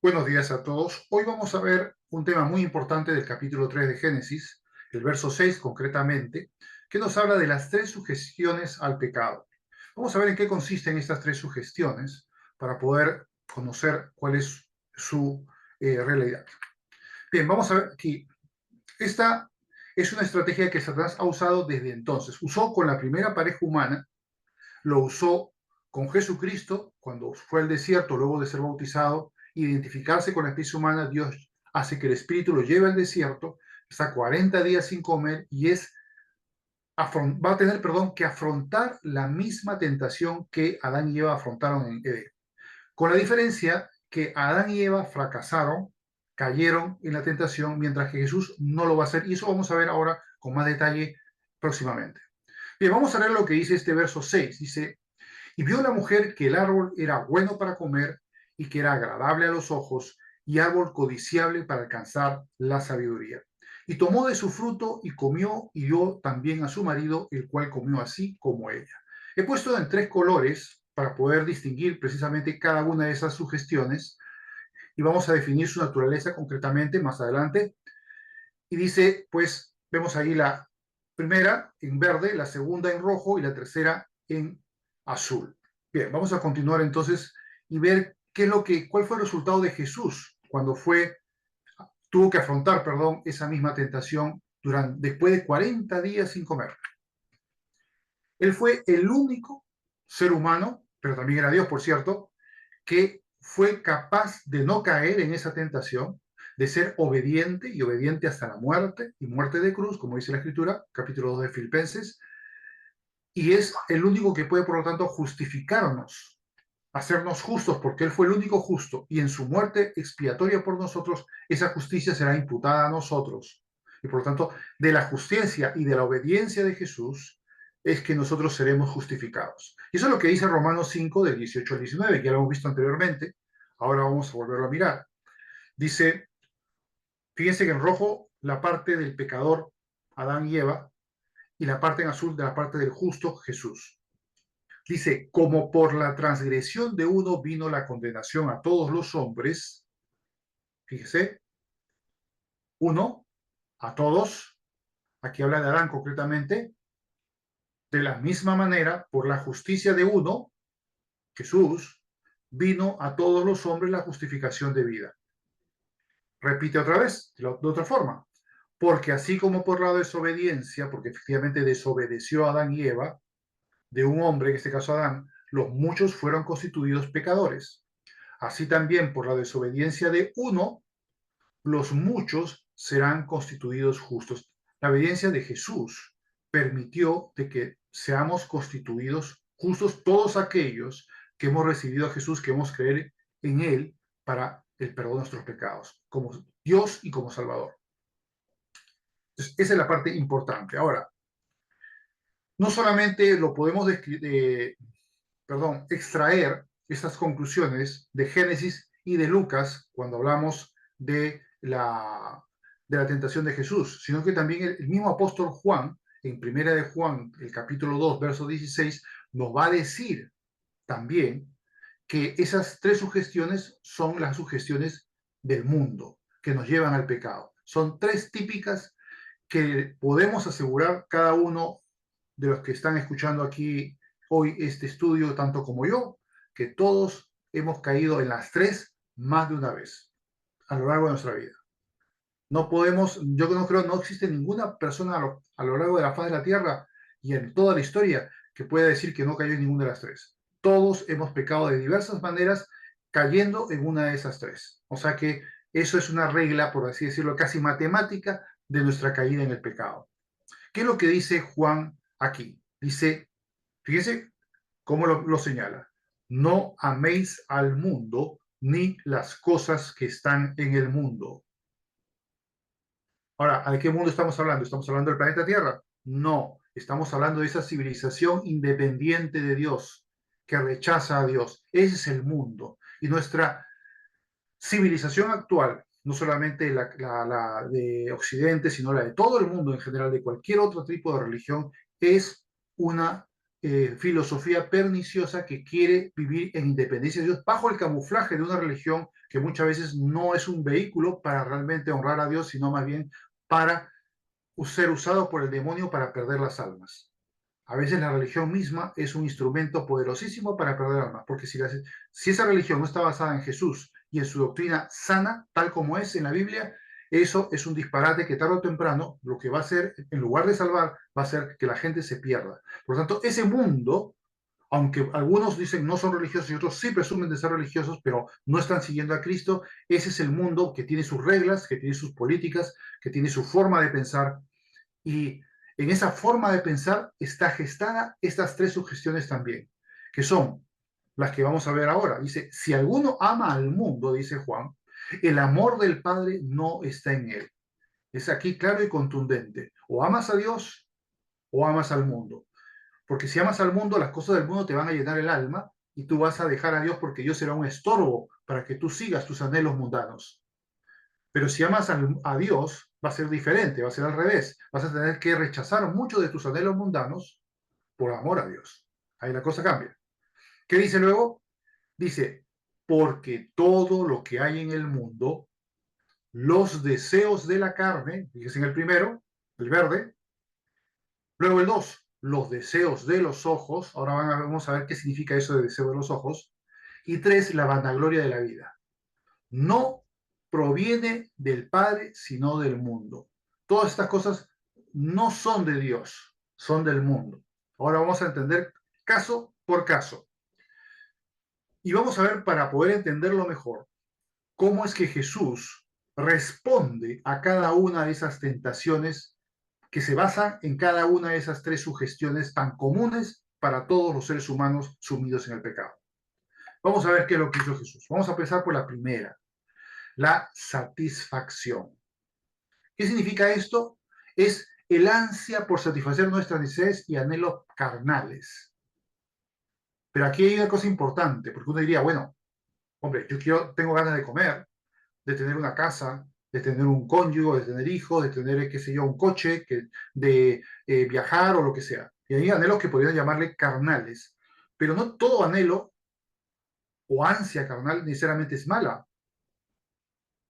Buenos días a todos. Hoy vamos a ver un tema muy importante del capítulo 3 de Génesis, el verso 6 concretamente, que nos habla de las tres sugestiones al pecado. Vamos a ver en qué consisten estas tres sugestiones para poder conocer cuál es su realidad. Bien, vamos a ver aquí. Esta es una estrategia que Satanás ha usado desde entonces. Usó con la primera pareja humana, lo usó con Jesucristo cuando fue al desierto luego de ser bautizado, identificarse con la especie humana. Dios hace que el espíritu lo lleve al desierto, está 40 días sin comer y va a tener, que afrontar la misma tentación que Adán y Eva afrontaron en Edén. Con la diferencia que Adán y Eva fracasaron, cayeron en la tentación, mientras que Jesús no lo va a hacer. Y eso vamos a ver ahora con más detalle próximamente. Bien, vamos a ver lo que dice este verso 6. Dice: y vio la mujer que el árbol era bueno para comer y que era agradable a los ojos y árbol codiciable para alcanzar la sabiduría. Y tomó de su fruto y comió y dio también a su marido, el cual comió así como ella. He puesto en tres colores para poder distinguir precisamente cada una de esas sugestiones y vamos a definir su naturaleza concretamente más adelante. Y dice, pues, vemos ahí la primera en verde, la segunda en rojo y la tercera en azul. Bien, vamos a continuar entonces y ver cuál fue el resultado de Jesús cuando tuvo que afrontar, esa misma tentación después de 40 días sin comer. Él fue el único ser humano, pero también era Dios, por cierto, que fue capaz de no caer en esa tentación, de ser obediente y obediente hasta la muerte y muerte de cruz, como dice la Escritura, capítulo 2 de Filipenses, y es el único que puede, por lo tanto, justificarnos, hacernos justos, porque Él fue el único justo, y en su muerte expiatoria por nosotros, esa justicia será imputada a nosotros. Y por lo tanto, de la justicia y de la obediencia de Jesús es que nosotros seremos justificados. Y eso es lo que dice Romanos 5, del 18 al 19, que ya lo hemos visto anteriormente. Ahora vamos a volverlo a mirar. Dice, fíjense que en rojo la parte del pecador, Adán y Eva, y la parte en azul de la parte del justo, Jesús. Dice, como por la transgresión de uno vino la condenación a todos los hombres, fíjese, uno, a todos, aquí habla de Adán concretamente, de la misma manera, por la justicia de uno, Jesús, vino a todos los hombres la justificación de vida. Repite otra vez, de otra forma, porque así como por la desobediencia, porque efectivamente desobedeció a Adán y Eva, de un hombre, en este caso Adán, los muchos fueron constituidos pecadores. Así también por la desobediencia de uno, los muchos serán constituidos justos. La obediencia de Jesús permitió de que seamos constituidos justos todos aquellos que hemos recibido a Jesús, que hemos creer en Él para el perdón de nuestros pecados, como Dios y como Salvador. Entonces, esa es la parte importante. Ahora, no solamente lo podemos extraer estas conclusiones de Génesis y de Lucas cuando hablamos de la tentación de Jesús, sino que también el mismo apóstol Juan, en Primera de Juan, el capítulo 2, verso 16, nos va a decir también que esas tres sugestiones son las sugestiones del mundo que nos llevan al pecado. Son tres típicas que podemos asegurar cada uno de los que están escuchando aquí hoy este estudio, tanto como yo, que todos hemos caído en las tres más de una vez a lo largo de nuestra vida. No podemos, yo no creo, no existe ninguna persona a lo largo de la faz de la tierra y en toda la historia que pueda decir que no cayó en ninguna de las tres. Todos hemos pecado de diversas maneras cayendo en una de esas tres. O sea que eso es una regla, por así decirlo, casi matemática de nuestra caída en el pecado. ¿Qué es lo que dice Juan aquí? Dice, fíjese cómo lo señala. No améis al mundo ni las cosas que están en el mundo. Ahora, ¿de qué mundo estamos hablando? ¿Estamos hablando del planeta Tierra? No, estamos hablando de esa civilización independiente de Dios, que rechaza a Dios. Ese es el mundo. Y nuestra civilización actual, no solamente la de Occidente, sino la de todo el mundo en general, de cualquier otro tipo de religión, es una filosofía perniciosa que quiere vivir en independencia de Dios bajo el camuflaje de una religión que muchas veces no es un vehículo para realmente honrar a Dios, sino más bien para ser usado por el demonio para perder las almas. A veces la religión misma es un instrumento poderosísimo para perder almas, porque si esa religión no está basada en Jesús y en su doctrina sana, tal como es en la Biblia, eso es un disparate que tarde o temprano lo que va a hacer, en lugar de salvar, va a hacer que la gente se pierda. Por lo tanto, ese mundo, aunque algunos dicen no son religiosos y otros sí presumen de ser religiosos, pero no están siguiendo a Cristo, ese es el mundo que tiene sus reglas, que tiene sus políticas, que tiene su forma de pensar, y en esa forma de pensar está gestada estas tres sugestiones también, que son las que vamos a ver ahora. Dice, si alguno ama al mundo, dice Juan, el amor del Padre no está en él. Es aquí claro y contundente. O amas a Dios o amas al mundo. Porque si amas al mundo, las cosas del mundo te van a llenar el alma y tú vas a dejar a Dios porque Dios será un estorbo para que tú sigas tus anhelos mundanos. Pero si amas a Dios, va a ser diferente, va a ser al revés. Vas a tener que rechazar muchos de tus anhelos mundanos por amor a Dios. Ahí la cosa cambia. ¿Qué dice luego? Dice, porque todo lo que hay en el mundo, los deseos de la carne, fíjense en el primero, el verde, luego el dos, los deseos de los ojos, ahora vamos a ver qué significa eso de deseo de los ojos, y tres, la vanagloria de la vida. No proviene del Padre, sino del mundo. Todas estas cosas no son de Dios, son del mundo. Ahora vamos a entender caso por caso. Y vamos a ver, para poder entenderlo mejor, cómo es que Jesús responde a cada una de esas tentaciones que se basan en cada una de esas tres sugestiones tan comunes para todos los seres humanos sumidos en el pecado. Vamos a ver qué es lo que hizo Jesús. Vamos a empezar por la primera, la satisfacción. ¿Qué significa esto? Es el ansia por satisfacer nuestras necesidades y anhelos carnales. Pero aquí hay una cosa importante, porque uno diría, bueno, hombre, tengo ganas de comer, de tener una casa, de tener un cónyuge, de tener hijos, de tener, qué sé yo, un coche, de viajar o lo que sea. Y hay anhelos que podrían llamarle carnales. Pero no todo anhelo o ansia carnal necesariamente es mala.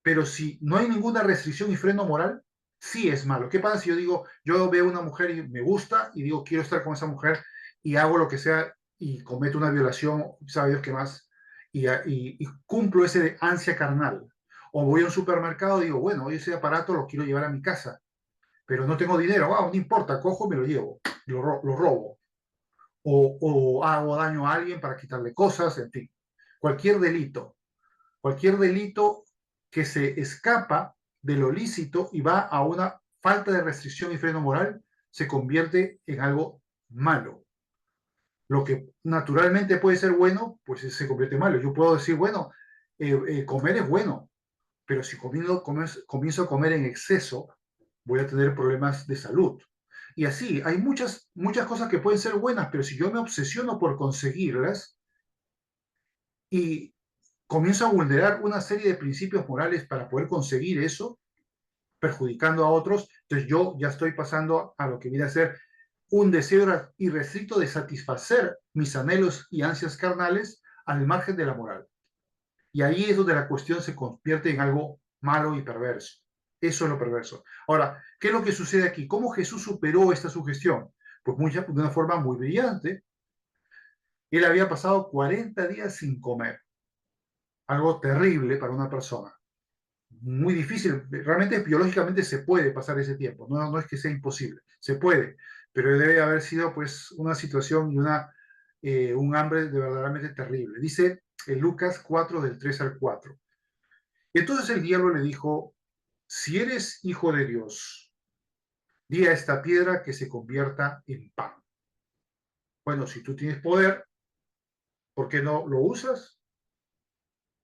Pero si no hay ninguna restricción y freno moral, sí es malo. ¿Qué pasa si yo digo, yo veo una mujer y me gusta y digo, quiero estar con esa mujer y hago lo que sea y cometo una violación, sabe Dios qué más, y cumplo ese de ansia carnal? O voy a un supermercado y digo, bueno, hoy ese aparato lo quiero llevar a mi casa, pero no tengo dinero, no importa, cojo y me lo llevo, lo robo. O hago daño a alguien para quitarle cosas, en fin. Cualquier delito cualquier delito que se escapa de lo lícito y va a una falta de restricción y freno moral, se convierte en algo malo. Lo que naturalmente puede ser bueno, pues se convierte en malo. Yo puedo decir, bueno, comer es bueno, pero si comienzo a comer en exceso, voy a tener problemas de salud. Y así, hay muchas cosas que pueden ser buenas, pero si yo me obsesiono por conseguirlas y comienzo a vulnerar una serie de principios morales para poder conseguir eso, perjudicando a otros, entonces yo ya estoy pasando a lo que viene a ser un deseo irrestricto de satisfacer mis anhelos y ansias carnales al margen de la moral. Y ahí es donde la cuestión se convierte en algo malo y perverso. Eso es lo perverso. Ahora, ¿qué es lo que sucede aquí? ¿Cómo Jesús superó esta sugestión? Pues de una forma muy brillante. Él había pasado 40 días sin comer, algo terrible para una persona. Muy difícil, realmente biológicamente se puede pasar ese tiempo, no es que sea imposible, se puede, pero debe haber sido pues una situación y un hambre de verdaderamente terrible. Dice en Lucas 4 del 3 al 4. Entonces el diablo le dijo, si eres hijo de Dios, di a esta piedra que se convierta en pan. Bueno, si tú tienes poder, ¿por qué no lo usas?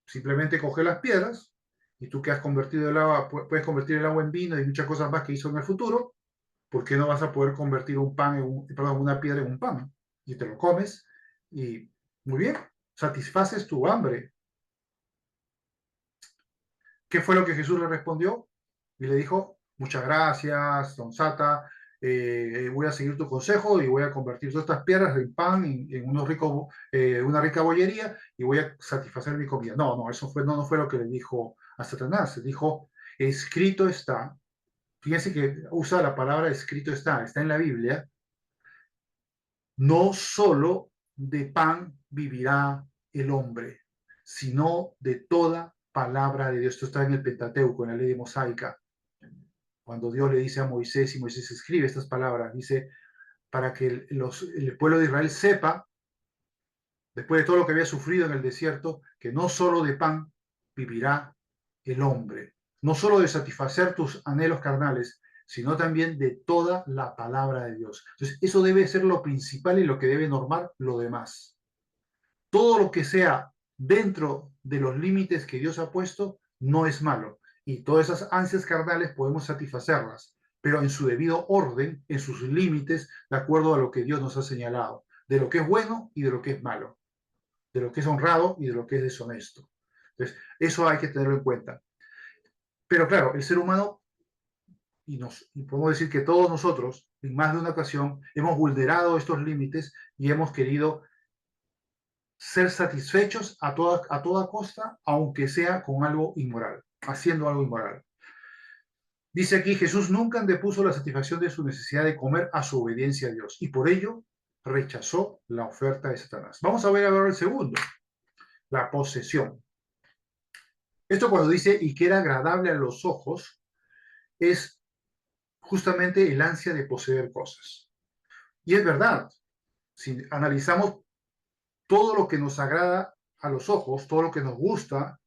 Simplemente coge las piedras y tú que has convertido el agua, puedes convertir el agua en vino y muchas cosas más que hizo en el futuro. ¿Por qué no vas a poder convertir una piedra en un pan? Y te lo comes y muy bien, satisfaces tu hambre. ¿Qué fue lo que Jesús le respondió? Y le dijo, muchas gracias, don Sata, voy a seguir tu consejo y voy a convertir todas estas piedras en pan, en una rica bollería y voy a satisfacer mi comida. No, no, no fue lo que le dijo a Satanás. Le dijo, escrito está. Fíjense que usa la palabra escrito está en la Biblia. No solo de pan vivirá el hombre, sino de toda palabra de Dios. Esto está en el Pentateuco, en la ley de mosaica. Cuando Dios le dice a Moisés, y Moisés escribe estas palabras, dice, para que el pueblo de Israel sepa, después de todo lo que había sufrido en el desierto, que no solo de pan vivirá el hombre, no solo de satisfacer tus anhelos carnales, sino también de toda la palabra de Dios. Entonces, eso debe ser lo principal y lo que debe normar lo demás. Todo lo que sea dentro de los límites que Dios ha puesto no es malo. Y todas esas ansias carnales podemos satisfacerlas, pero en su debido orden, en sus límites, de acuerdo a lo que Dios nos ha señalado, de lo que es bueno y de lo que es malo, de lo que es honrado y de lo que es deshonesto. Entonces, eso hay que tenerlo en cuenta. Pero claro, el ser humano, y podemos decir que todos nosotros, en más de una ocasión, hemos vulnerado estos límites y hemos querido ser satisfechos a toda costa, aunque sea con algo inmoral, haciendo algo inmoral. Dice aquí, Jesús nunca antepuso la satisfacción de su necesidad de comer a su obediencia a Dios, y por ello rechazó la oferta de Satanás. Vamos a ver ahora el segundo, la posesión. Esto cuando dice, y que era agradable a los ojos, es justamente el ansia de poseer cosas. Y es verdad, si analizamos todo lo que nos agrada a los ojos, todo lo que nos gusta,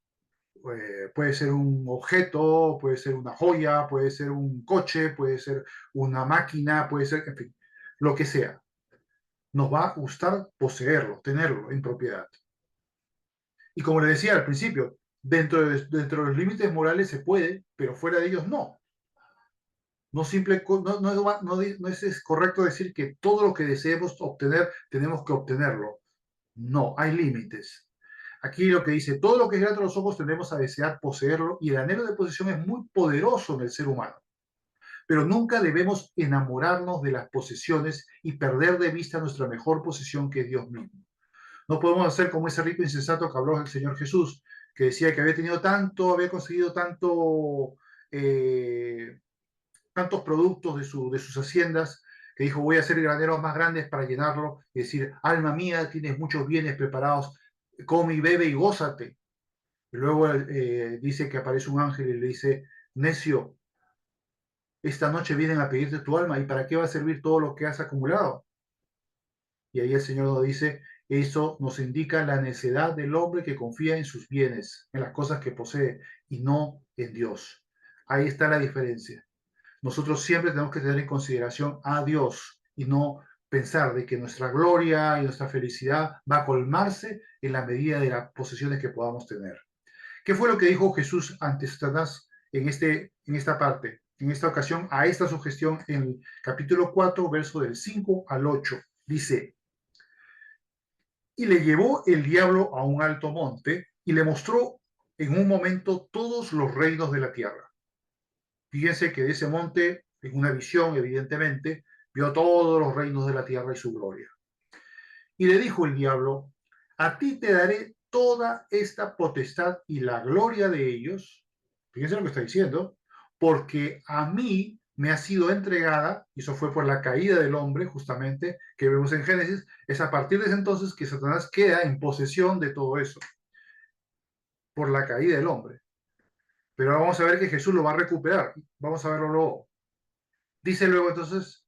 puede ser un objeto, puede ser una joya, puede ser un coche, puede ser una máquina, puede ser, en fin, lo que sea. Nos va a gustar poseerlo, tenerlo en propiedad. Y como le decía al principio, dentro de los límites morales se puede, pero fuera de ellos no. No es correcto decir que todo lo que deseemos obtener tenemos que obtenerlo. No, hay límites. Aquí lo que dice, todo lo que es grato a los ojos tendemos a desear poseerlo y el anhelo de posesión es muy poderoso en el ser humano. Pero nunca debemos enamorarnos de las posesiones y perder de vista nuestra mejor posesión que es Dios mismo. No podemos hacer como ese rico insensato que habló el Señor Jesús, que decía que había tenido tanto, había conseguido eh, tantos productos de sus haciendas, que dijo, voy a hacer graneros más grandes para llenarlo, y decir, alma mía, tienes muchos bienes preparados, come y bebe y gózate. Y luego dice que aparece un ángel y le dice, necio, esta noche vienen a pedirte tu alma, ¿y para qué va a servir todo lo que has acumulado? Y ahí el Señor nos dice, eso nos indica la necedad del hombre que confía en sus bienes, en las cosas que posee, y no en Dios. Ahí está la diferencia. Nosotros siempre tenemos que tener en consideración a Dios y no pensar de que nuestra gloria y nuestra felicidad va a colmarse en la medida de las posesiones que podamos tener. ¿Qué fue lo que dijo Jesús ante Satanás en esta parte, en esta ocasión, a esta sugestión en el capítulo 4, verso del 5 al 8? Dice, y le llevó el diablo a un alto monte y le mostró en un momento todos los reinos de la tierra. Fíjense que de ese monte, en una visión, evidentemente, vio todos los reinos de la tierra y su gloria. Y le dijo el diablo, a ti te daré toda esta potestad y la gloria de ellos, fíjense lo que está diciendo, porque a mí me ha sido entregada, y eso fue por la caída del hombre, justamente, que vemos en Génesis, es a partir de ese entonces que Satanás queda en posesión de todo eso, por la caída del hombre. Pero ahora vamos a ver que Jesús lo va a recuperar. Vamos a verlo luego. Dice luego entonces,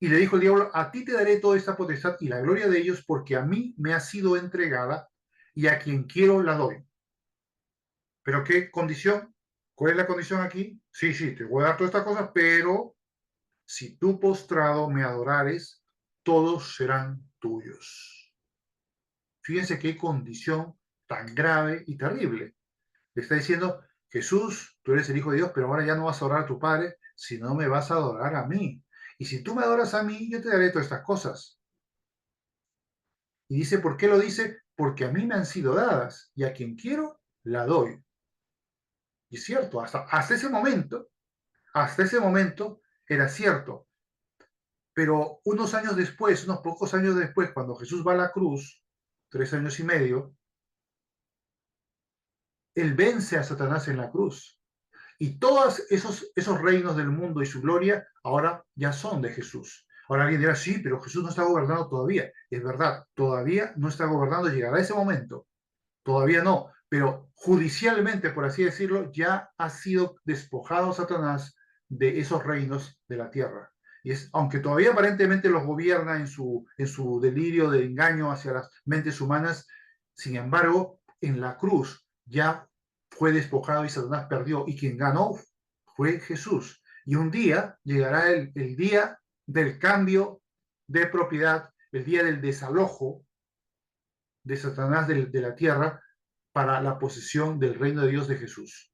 y le dijo el diablo, a ti te daré toda esta potestad y la gloria de ellos, porque a mí me ha sido entregada y a quien quiero la doy. ¿Pero qué condición? ¿Cuál es la condición aquí? Sí, sí, te voy a dar todas estas cosas, pero si tú postrado me adorares, todos serán tuyos. Fíjense qué condición tan grave y terrible. Le está diciendo, Jesús, tú eres el Hijo de Dios, pero ahora ya no vas a adorar a tu Padre, sino me vas a adorar a mí. Y si tú me adoras a mí, yo te daré todas estas cosas. Y dice, ¿por qué lo dice? Porque a mí me han sido dadas y a quien quiero, la doy. Y es cierto, hasta ese momento, era cierto. Pero unos años después, unos pocos años después, cuando Jesús va a la cruz, 3 años y medio, él vence a Satanás en la cruz. Y todos esos reinos del mundo y su gloria ahora ya son de Jesús. Ahora alguien dirá, sí, pero Jesús no está gobernando todavía. Es verdad, todavía no está gobernando, llegará ese momento. Todavía no, pero judicialmente, por así decirlo, ya ha sido despojado Satanás de esos reinos de la tierra. Y aunque todavía aparentemente los gobierna en su delirio de engaño hacia las mentes humanas, sin embargo, en la cruz ya fue despojado y Satanás perdió. Y quien ganó fue Jesús. Y un día llegará el día del cambio de propiedad, el día del desalojo de Satanás de la tierra para la posesión del reino de Dios de Jesús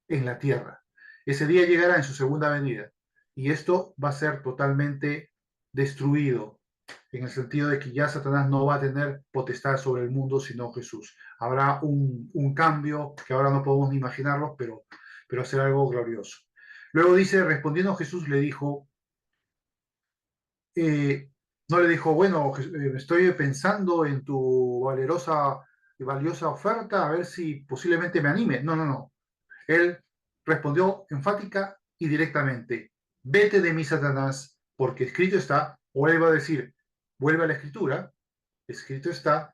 en la tierra. Ese día llegará en su segunda venida y esto va a ser totalmente destruido en el sentido de que ya Satanás no va a tener potestad sobre el mundo sino Jesús. Habrá un cambio que ahora no podemos ni imaginarlo, pero será algo glorioso. Luego dice, respondiendo Jesús le dijo, no le dijo, bueno, estoy pensando en tu valerosa y valiosa oferta, a ver si posiblemente me anime. No, no, no. Él respondió enfática y directamente, vete de mí, Satanás, porque escrito está, o él va a decir, vuelve a la escritura, escrito está,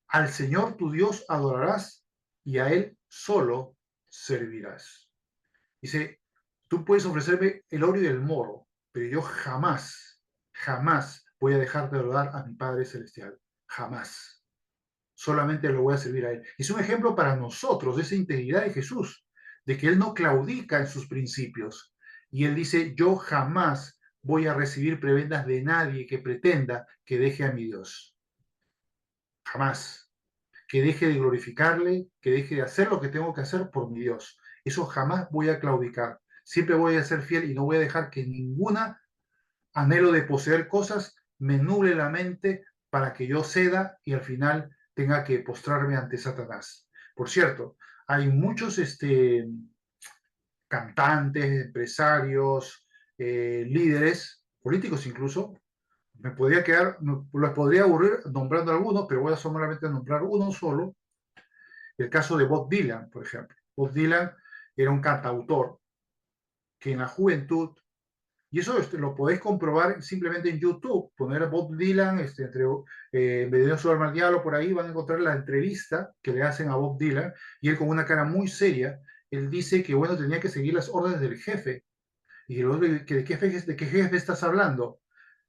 al Señor tu Dios adorarás y a Él solo servirás. Dice, tú puedes ofrecerme el oro y el moro, pero yo jamás, jamás voy a dejar de adorar a mi Padre Celestial. Jamás. Solamente lo voy a servir a Él. Es un ejemplo para nosotros de esa integridad de Jesús, de que Él no claudica en sus principios. Y Él dice, yo jamás voy a recibir prebendas de nadie que pretenda que deje a mi Dios. Jamás. Que deje de glorificarle, que deje de hacer lo que tengo que hacer por mi Dios. Eso jamás voy a claudicar. Siempre voy a ser fiel y no voy a dejar que ninguna anhelo de poseer cosas me nuble la mente para que yo ceda y al final tenga que postrarme ante Satanás. Por cierto, hay muchos cantantes, empresarios, líderes, políticos incluso. Los podría aburrir nombrando algunos, pero voy a solamente nombrar uno solo. El caso de Bob Dylan, por ejemplo. Bob Dylan era un cantautor que en la juventud, y eso lo podéis comprobar simplemente en YouTube, poner Bob Dylan, Bienvenido al Mar Diablo, por ahí van a encontrar la entrevista que le hacen a Bob Dylan, y él con una cara muy seria, él dice que, bueno, tenía que seguir las órdenes del jefe. Y el otro, ¿de qué jefe estás hablando?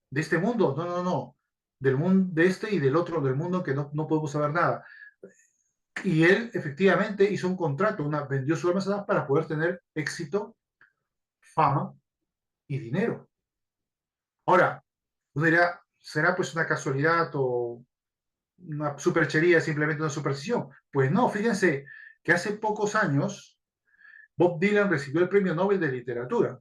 ¿De este mundo? No, no, no. Del mundo, de este y del otro, del mundo que no podemos saber nada. Y él efectivamente hizo un contrato, vendió su alma para poder tener éxito, fama y dinero. Ahora, uno dirá, ¿será pues una casualidad o una superchería, simplemente una superstición? Pues no, fíjense que hace pocos años Bob Dylan recibió el Premio Nobel de Literatura.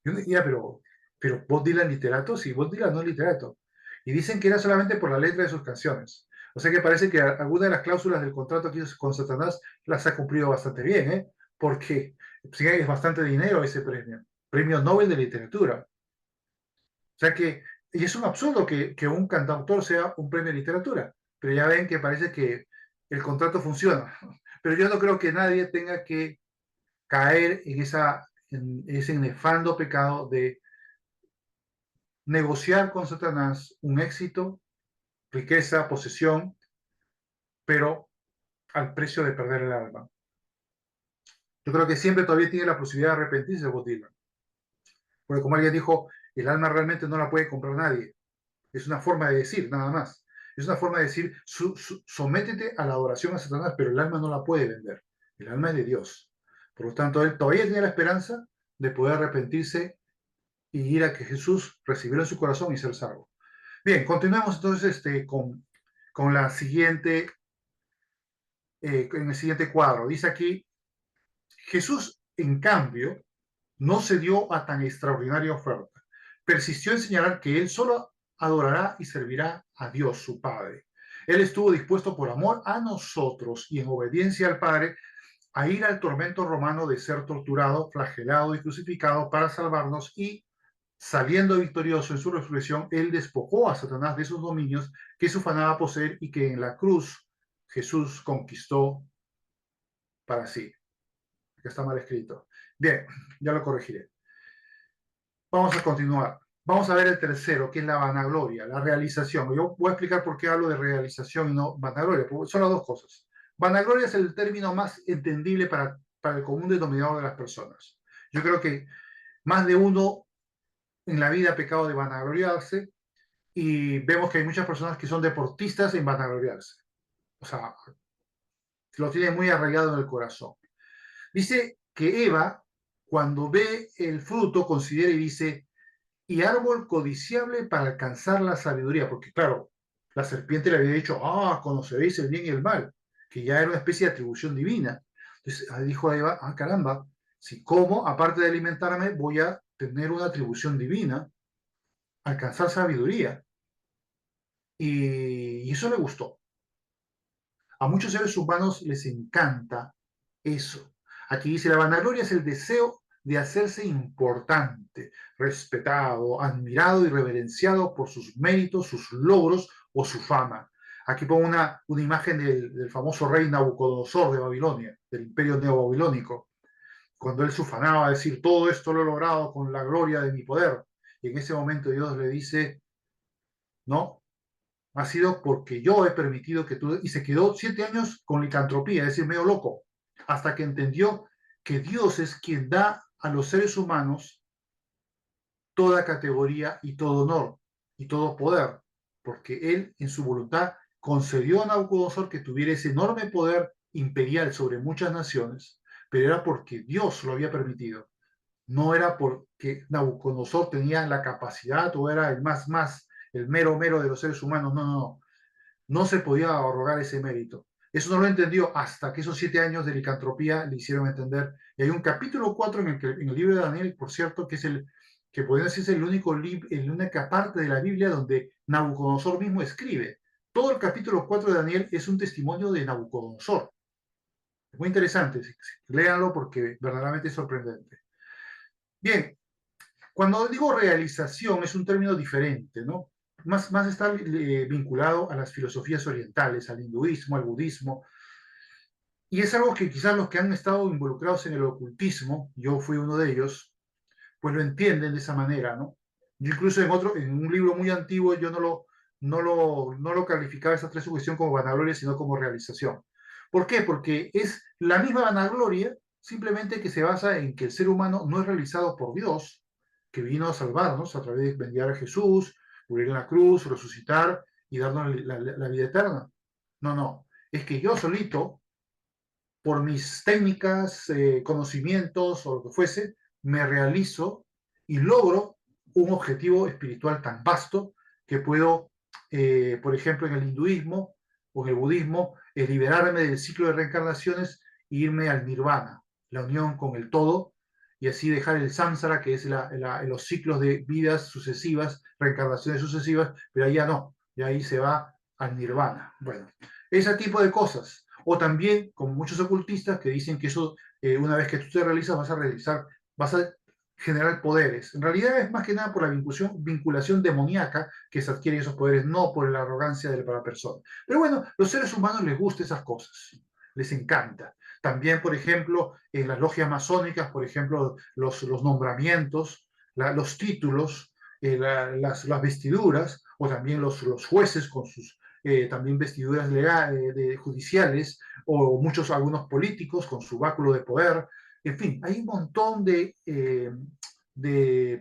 Y uno diría, pero Bob Dylan literato, sí, Bob Dylan no es literato. Y dicen que era solamente por la letra de sus canciones. O sea que parece que alguna de las cláusulas del contrato aquí con Satanás las ha cumplido bastante bien, ¿eh? Porque sí, es bastante dinero ese premio. Premio Nobel de Literatura. O sea que, y es un absurdo que un cantautor sea un premio de literatura. Pero ya ven que parece que el contrato funciona. Pero yo no creo que nadie tenga que caer en ese nefando pecado de negociar con Satanás un éxito, riqueza, posesión, pero al precio de perder el alma. Yo creo que siempre todavía tiene la posibilidad de arrepentirse de Bob Dylan. Porque como alguien dijo, el alma realmente no la puede comprar nadie. Es una forma de decir, nada más. Es una forma de decir, sométete a la adoración a Satanás, pero el alma no la puede vender. El alma es de Dios. Por lo tanto, él todavía tiene la esperanza de poder arrepentirse y ir a que Jesús recibiera en su corazón y ser salvo. Bien, continuamos entonces con la siguiente, en el siguiente cuadro. Dice aquí, Jesús, en cambio, no se dio a tan extraordinaria oferta. Persistió en señalar que él solo adorará y servirá a Dios, su Padre. Él estuvo dispuesto por amor a nosotros y en obediencia al Padre a ir al tormento romano de ser torturado, flagelado y crucificado para salvarnos, y saliendo victorioso en su resurrección, él despojó a Satanás de esos dominios que se ufanaba poseer y que en la cruz Jesús conquistó para sí. Acá está mal escrito. Bien, ya lo corregiré. Vamos a continuar. Vamos a ver el tercero, que es la vanagloria, la realización. Yo voy a explicar por qué hablo de realización y no vanagloria, porque son las dos cosas. Vanagloria es el término más entendible para el común denominador de las personas. Yo creo que más de uno en la vida ha pecado de vanagloriarse, y vemos que hay muchas personas que son deportistas en vanagloriarse. O sea, lo tienen muy arraigado en el corazón. Dice que Eva, cuando ve el fruto, considera y dice, y árbol codiciable para alcanzar la sabiduría, porque claro, la serpiente le había dicho, conoceréis el bien y el mal, que ya era una especie de atribución divina. Entonces dijo a Eva, caramba, si como, aparte de alimentarme, voy a tener una atribución divina, alcanzar sabiduría. Y eso le gustó. A muchos seres humanos les encanta eso. Aquí dice, la vanagloria es el deseo de hacerse importante, respetado, admirado y reverenciado por sus méritos, sus logros o su fama. Aquí pongo una imagen del famoso rey Nabucodonosor de Babilonia, del imperio neobabilónico, cuando él se ufanaba a decir, todo esto lo he logrado con la gloria de mi poder. Y en ese momento Dios le dice, no, ha sido porque yo he permitido que tú... Y se quedó 7 años con licantropía, es decir, medio loco, hasta que entendió que Dios es quien da a los seres humanos toda categoría y todo honor y todo poder, porque Él en su voluntad concedió a Nabucodonosor que tuviera ese enorme poder imperial sobre muchas naciones, pero era porque Dios lo había permitido. No era porque Nabucodonosor tenía la capacidad o era el más, el mero de los seres humanos. No, no, no. No se podía arrogar ese mérito. Eso no lo entendió hasta que esos 7 años de licantropía le hicieron entender. Y hay un capítulo 4 en el libro de Daniel, por cierto, que es el que podría decirse el la única parte de la Biblia donde Nabucodonosor mismo escribe. Todo el capítulo 4 de Daniel es un testimonio de Nabucodonosor. Es muy interesante, léanlo porque verdaderamente es sorprendente. Bien, cuando digo realización es un término diferente, ¿no? Más está vinculado a las filosofías orientales, al hinduismo, al budismo, y es algo que quizás los que han estado involucrados en el ocultismo, yo fui uno de ellos, pues lo entienden de esa manera, ¿no? Yo incluso en un libro muy antiguo, yo no lo calificaba esa tres sujeción como vanagloria, sino como realización. ¿Por qué? Porque es la misma vanagloria, simplemente que se basa en que el ser humano no es realizado por Dios, que vino a salvarnos a través de enviar a Jesús, morir en la cruz, resucitar y darnos la vida eterna. No, no. Es que yo solito, por mis técnicas, conocimientos o lo que fuese, me realizo y logro un objetivo espiritual tan vasto que puedo, por ejemplo, en el hinduismo o en el budismo, liberarme del ciclo de reencarnaciones e irme al nirvana, la unión con el todo, y así dejar el samsara, que es los ciclos de vidas sucesivas, reencarnaciones sucesivas, pero ahí ya no, y ahí se va al nirvana. Bueno, ese tipo de cosas. O también, como muchos ocultistas que dicen que eso, una vez que tú te realizas, vas a generar poderes. En realidad es más que nada por la vinculación demoníaca que se adquieren esos poderes, no por la arrogancia de la persona. Pero bueno, los seres humanos les gustan esas cosas, les encanta. También, por ejemplo, en las logias masónicas, por ejemplo, los nombramientos, los títulos, las vestiduras, o también los jueces con sus también vestiduras legales, judiciales, o algunos políticos con su báculo de poder. En fin, hay un montón de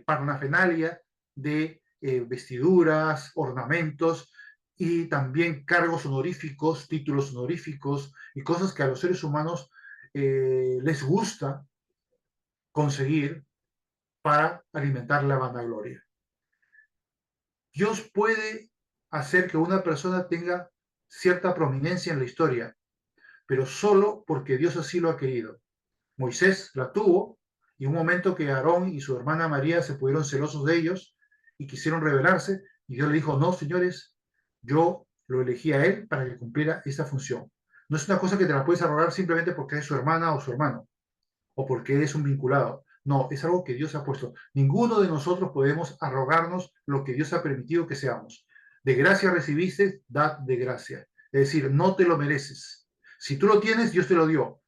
parnafernalia, de vestiduras, ornamentos y también cargos honoríficos, títulos honoríficos y cosas que a los seres humanos les gusta conseguir para alimentar la vanagloria. Dios puede hacer que una persona tenga cierta prominencia en la historia, pero solo porque Dios así lo ha querido. Moisés la tuvo, y un momento que Aarón y su hermana María se pusieron celosos de ellos y quisieron rebelarse, y Dios le dijo, no, señores, yo lo elegí a él para que cumpliera esa función. No es una cosa que te la puedes arrogar simplemente porque es su hermana o su hermano, o porque eres un vinculado. No, es algo que Dios ha puesto. Ninguno de nosotros podemos arrogarnos lo que Dios ha permitido que seamos. De gracia recibiste, dad de gracia. Es decir, no te lo mereces. Si tú lo tienes, Dios te lo dio.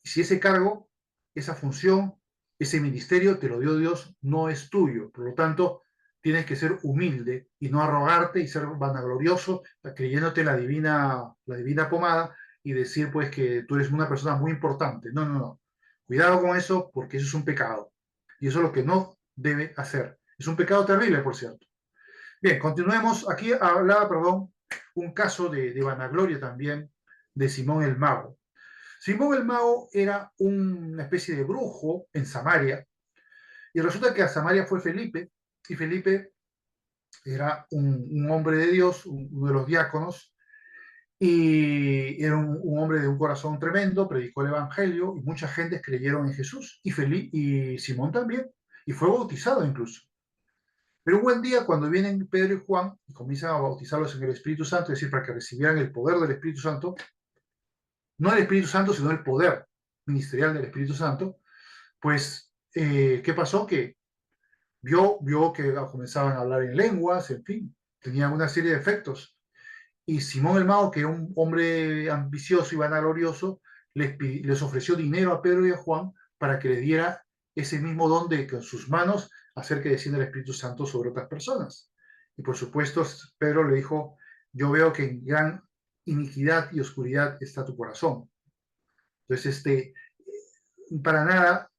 Si ese cargo, esa función, ese ministerio te lo dio Dios, no es tuyo. Por lo tanto, tienes que ser humilde y no arrogarte y ser vanaglorioso, creyéndote la divina pomada y decir pues que tú eres una persona muy importante. No, no, no. Cuidado con eso porque eso es un pecado. Y eso es lo que no debe hacer. Es un pecado terrible, por cierto. Bien, continuemos. Aquí hablaba, perdón, un caso de vanagloria también de Simón el Mago. Simón el Mago era una especie de brujo en Samaria, y resulta que a Samaria fue Felipe, y Felipe era un hombre de Dios, uno de los diáconos, y era un hombre de un corazón tremendo, predicó el Evangelio, y mucha gente creyeron en Jesús, y Simón también, y fue bautizado incluso. Pero un buen día, cuando vienen Pedro y Juan y comienzan a bautizarlos en el Espíritu Santo, es decir, para que recibieran el poder del Espíritu Santo, no el Espíritu Santo, sino el poder ministerial del Espíritu Santo, pues, ¿qué pasó? Que vio que comenzaban a hablar en lenguas, en fin, tenían una serie de efectos. Y Simón el Mago, que era un hombre ambicioso y vanaglorioso, les ofreció dinero a Pedro y a Juan para que les diera ese mismo don de que en sus manos hacer que descienda el Espíritu Santo sobre otras personas. Y por supuesto, Pedro le dijo, yo veo que en gran iniquidad y oscuridad está tu corazón. Entonces, para nada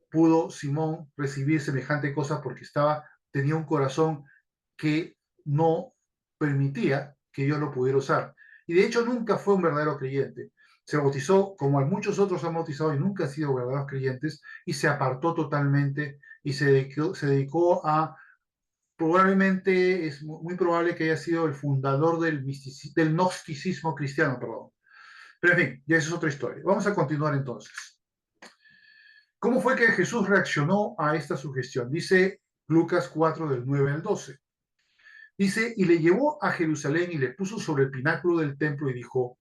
pudo Simón recibir semejante cosa porque tenía un corazón que no permitía que Dios lo pudiera usar. Y de hecho nunca fue un verdadero creyente. Se bautizó como muchos otros han bautizado y nunca han sido verdaderos creyentes y se apartó totalmente y se dedicó a, probablemente, es muy probable que haya sido el fundador del gnosticismo cristiano, perdón. Pero en fin, ya esa es otra historia. Vamos a continuar entonces. ¿Cómo fue que Jesús reaccionó a esta sugestión? Dice Lucas 4 del 9 al 12. Dice, y le llevó a Jerusalén y le puso sobre el pináculo del templo y dijo,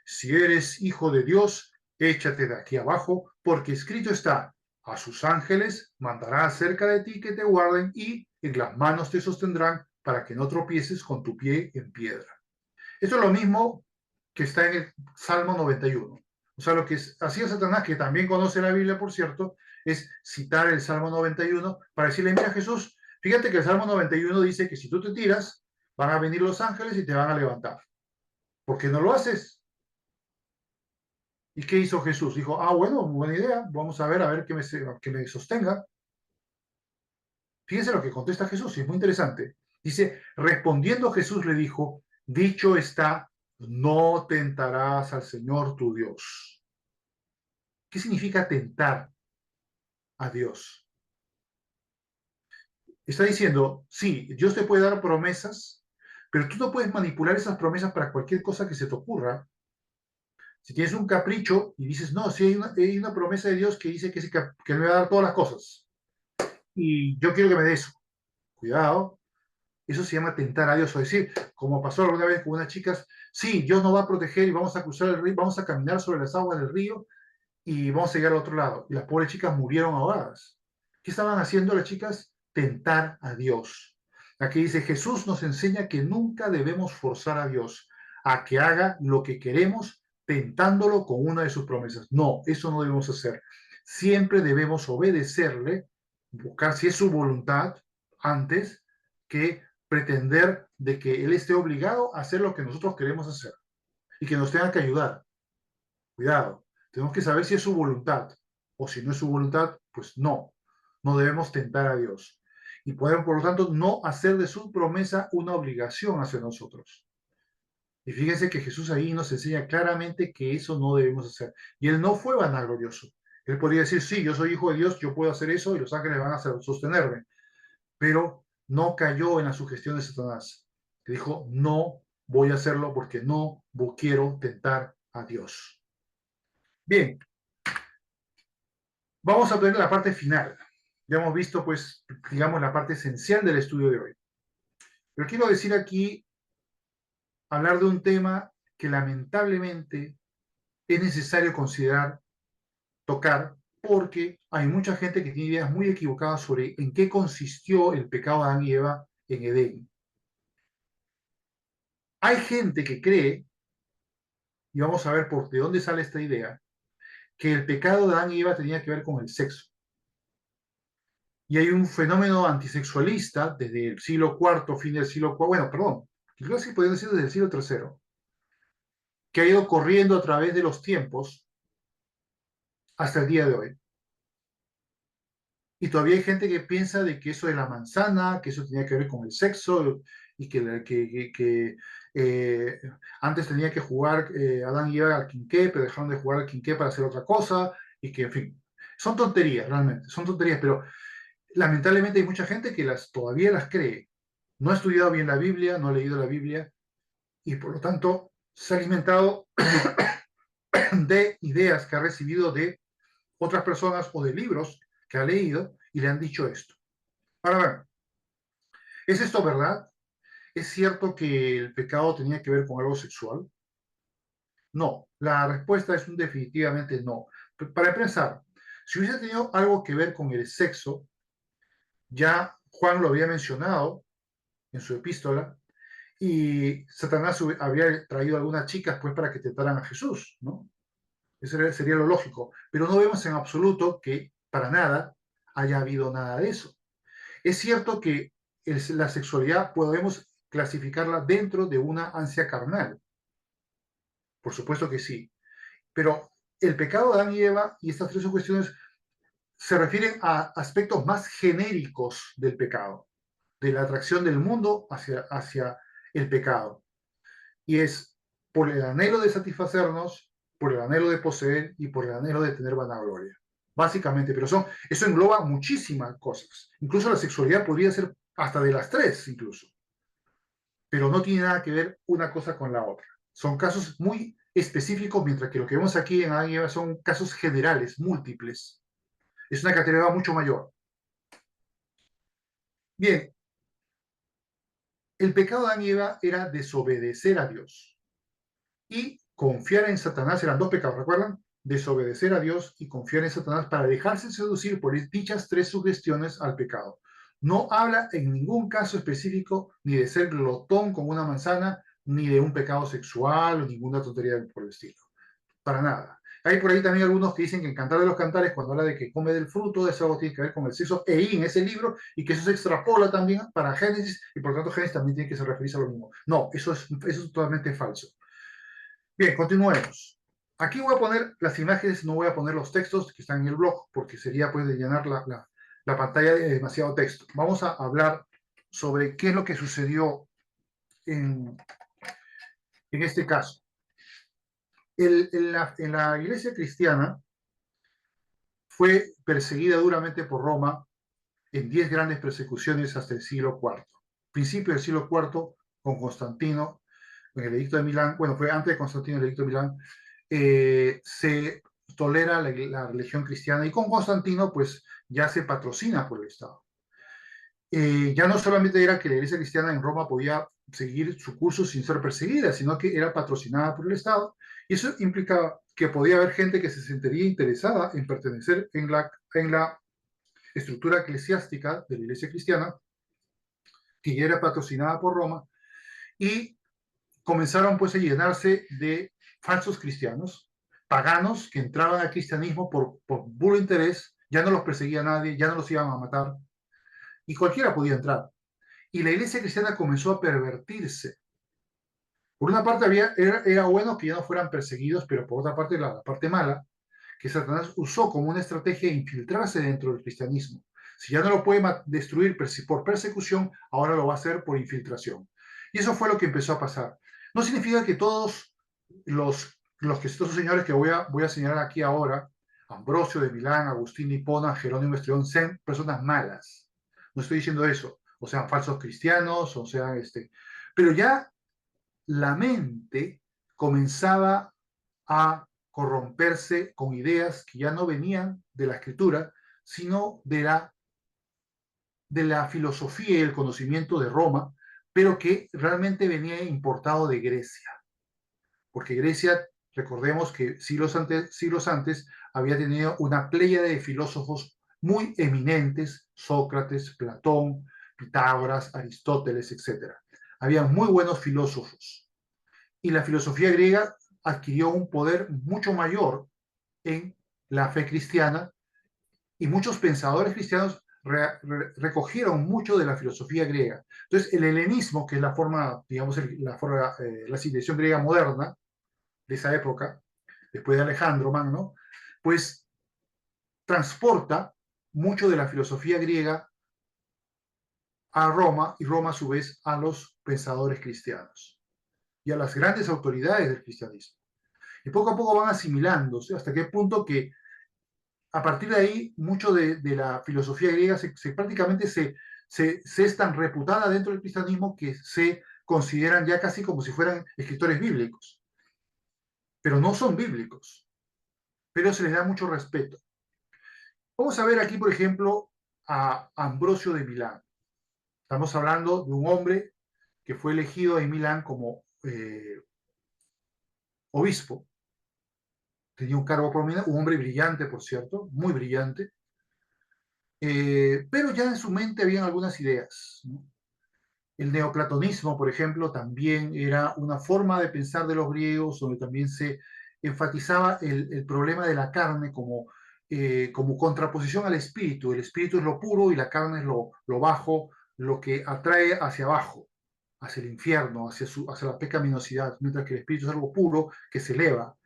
si eres hijo de Dios, échate de aquí abajo, porque escrito está, a sus ángeles mandará acerca de ti que te guarden y en las manos te sostendrán para que no tropieces con tu pie en piedra. Esto es lo mismo que está en el Salmo 91. O sea, lo que hacía Satanás, que también conoce la Biblia, por cierto, es citar el Salmo 91 para decirle, mira Jesús, fíjate que el Salmo 91 dice que si tú te tiras, van a venir los ángeles y te van a levantar. ¿Por qué no lo haces? ¿Y qué hizo Jesús? Dijo, bueno, buena idea, vamos a ver que me sostenga. Fíjense lo que contesta Jesús, y es muy interesante. Dice, respondiendo Jesús le dijo, dicho está, no tentarás al Señor tu Dios. ¿Qué significa tentar a Dios? Está diciendo, sí, Dios te puede dar promesas, pero tú no puedes manipular esas promesas para cualquier cosa que se te ocurra. Si tienes un capricho y dices, no, sí hay una promesa de Dios que dice que me va a dar todas las cosas, y yo quiero que me dé eso. Cuidado, eso se llama tentar a Dios, o decir, como pasó alguna vez con unas chicas, sí, Dios nos va a proteger y vamos a cruzar el río, vamos a caminar sobre las aguas del río y vamos a llegar al otro lado. Y las pobres chicas murieron ahogadas. ¿Qué estaban haciendo las chicas? Tentar a Dios. Aquí dice, Jesús nos enseña que nunca debemos forzar a Dios a que haga lo que queremos tentándolo con una de sus promesas. No, eso no debemos hacer. Siempre debemos obedecerle, buscar si es su voluntad antes que pretender de que Él esté obligado a hacer lo que nosotros queremos hacer y que nos tenga que ayudar. Cuidado, tenemos que saber si es su voluntad o si no es su voluntad, pues no debemos tentar a Dios. Y podemos, por lo tanto, no hacer de su promesa una obligación hacia nosotros. Y fíjense que Jesús ahí nos enseña claramente que eso no debemos hacer. Y él no fue vanaglorioso. Él podría decir, sí, yo soy hijo de Dios, yo puedo hacer eso y los ángeles van a sostenerme. Pero no cayó en la sugestión de Satanás, que dijo, no voy a hacerlo porque no quiero tentar a Dios. Bien, vamos a ver la parte final. Ya hemos visto, pues, digamos, la parte esencial del estudio de hoy. Pero quiero decir aquí, hablar de un tema que lamentablemente es necesario considerar, tocar, porque hay mucha gente que tiene ideas muy equivocadas sobre en qué consistió el pecado de Adán y Eva en Edén. Hay gente que cree, y vamos a ver de dónde sale esta idea, que el pecado de Adán y Eva tenía que ver con el sexo. Y hay un fenómeno antisexualista desde el siglo IV, fin del siglo IV, bueno, perdón, creo que podría decir desde el siglo III, que ha ido corriendo a través de los tiempos hasta el día de hoy. Y todavía hay gente que piensa de que eso de la manzana, que eso tenía que ver con el sexo, y que antes tenía que jugar Adán y Eva al quinqué, pero dejaron de jugar al quinqué para hacer otra cosa, y que, en fin, son tonterías, realmente, son tonterías, pero lamentablemente hay mucha gente que todavía las cree. No ha estudiado bien la Biblia, no ha leído la Biblia, y por lo tanto se ha alimentado de ideas que ha recibido de otras personas o de libros que ha leído y le han dicho esto. Ahora, ver, ¿es esto verdad? ¿Es cierto que el pecado tenía que ver con algo sexual? No, la respuesta es un definitivamente no. Para empezar, si hubiese tenido algo que ver con el sexo, ya Juan lo había mencionado en su epístola, y Satanás había traído algunas chicas pues para que tentaran a Jesús, ¿no? Eso sería lo lógico, pero no vemos en absoluto que para nada haya habido nada de eso. Es cierto que la sexualidad podemos clasificarla dentro de una ansia carnal, por supuesto que sí, pero el pecado de Adán y Eva y estas tres cuestiones se refieren a aspectos más genéricos del pecado, de la atracción del mundo hacia el pecado. Y es por el anhelo de satisfacernos, por el anhelo de poseer y por el anhelo de tener vanagloria. Básicamente, pero eso engloba muchísimas cosas. Incluso la sexualidad podría ser hasta de las tres, incluso. Pero no tiene nada que ver una cosa con la otra. Son casos muy específicos, mientras que lo que vemos aquí en Adán y Eva son casos generales, múltiples. Es una categoría mucho mayor. Bien, el pecado de Adán y Eva era desobedecer a Dios y confiar en Satanás. Eran dos pecados, ¿recuerdan? Desobedecer a Dios y confiar en Satanás para dejarse seducir por dichas tres sugestiones al pecado. No habla en ningún caso específico ni de ser glotón con una manzana, ni de un pecado sexual o ninguna tontería por el estilo. Para nada. Hay por ahí también algunos que dicen que en Cantar de los Cantares, cuando habla de que come del fruto, de eso tiene que ver con el sexo en ese libro, y que eso se extrapola también para Génesis, y por lo tanto Génesis también tiene que se referirse a lo mismo. No, eso es totalmente falso. Bien, continuemos. Aquí voy a poner las imágenes, no voy a poner los textos que están en el blog, porque sería pues de llenar la pantalla de demasiado texto. Vamos a hablar sobre qué es lo que sucedió en este caso. En la iglesia cristiana fue perseguida duramente por Roma en 10 grandes persecuciones hasta el siglo IV. Principio del siglo IV, con Constantino, en el edicto de Milán, bueno, fue antes de Constantino el edicto de Milán, se tolera la religión cristiana, y con Constantino pues ya se patrocina por el Estado. Ya no solamente era que la iglesia cristiana en Roma podía seguir su curso sin ser perseguida, sino que era patrocinada por el Estado, y eso implicaba que podía haber gente que se sentiría interesada en pertenecer en la estructura eclesiástica de la iglesia cristiana, que ya era patrocinada por Roma, y comenzaron pues a llenarse de falsos cristianos, paganos que entraban al cristianismo por puro interés. Ya no los perseguía nadie, ya no los iban a matar, y cualquiera podía entrar. Y la iglesia cristiana comenzó a pervertirse. Por una parte era bueno que ya no fueran perseguidos, pero por otra parte la parte mala, que Satanás usó como una estrategia de infiltrarse dentro del cristianismo. Si ya no lo puede destruir por persecución, ahora lo va a hacer por infiltración. Y eso fue lo que empezó a pasar. No significa que todos estos señores que voy a señalar aquí ahora, Ambrosio de Milán, Agustín de Hipona, Jerónimo de Estrellón, sean personas malas. No estoy diciendo eso. O sean falsos cristianos, o sean Pero ya la mente comenzaba a corromperse con ideas que ya no venían de la escritura, sino de la filosofía y el conocimiento de Roma, pero que realmente venía importado de Grecia, porque Grecia Recordemos que siglos antes había tenido una pléyade de filósofos muy eminentes, Sócrates, Platón, Pitágoras, Aristóteles, etc. Había muy buenos filósofos. Y la filosofía griega adquirió un poder mucho mayor en la fe cristiana y muchos pensadores cristianos recogieron mucho de la filosofía griega. Entonces, el helenismo, que es la forma, digamos, la civilización griega moderna de esa época, después de Alejandro Magno, pues transporta mucho de la filosofía griega a Roma y Roma a su vez a los pensadores cristianos y a las grandes autoridades del cristianismo. Y poco a poco van asimilándose hasta qué punto que a partir de ahí mucho de la filosofía griega prácticamente se es tan reputada dentro del cristianismo que se consideran ya casi como si fueran escritores bíblicos, pero no son bíblicos, pero se les da mucho respeto. Vamos a ver aquí, por ejemplo, a Ambrosio de Milán. Estamos hablando de un hombre que fue elegido en Milán como obispo. Tenía un cargo prominente, un hombre brillante, por cierto, muy brillante, pero ya en su mente habían algunas ideas, ¿no? El neoplatonismo, por ejemplo, también era una forma de pensar de los griegos, donde también se enfatizaba el problema de la carne como contraposición al espíritu. El espíritu es lo puro y la carne es lo bajo, lo que atrae hacia abajo, hacia el infierno, hacia la pecaminosidad, mientras que el espíritu es algo puro que se eleva.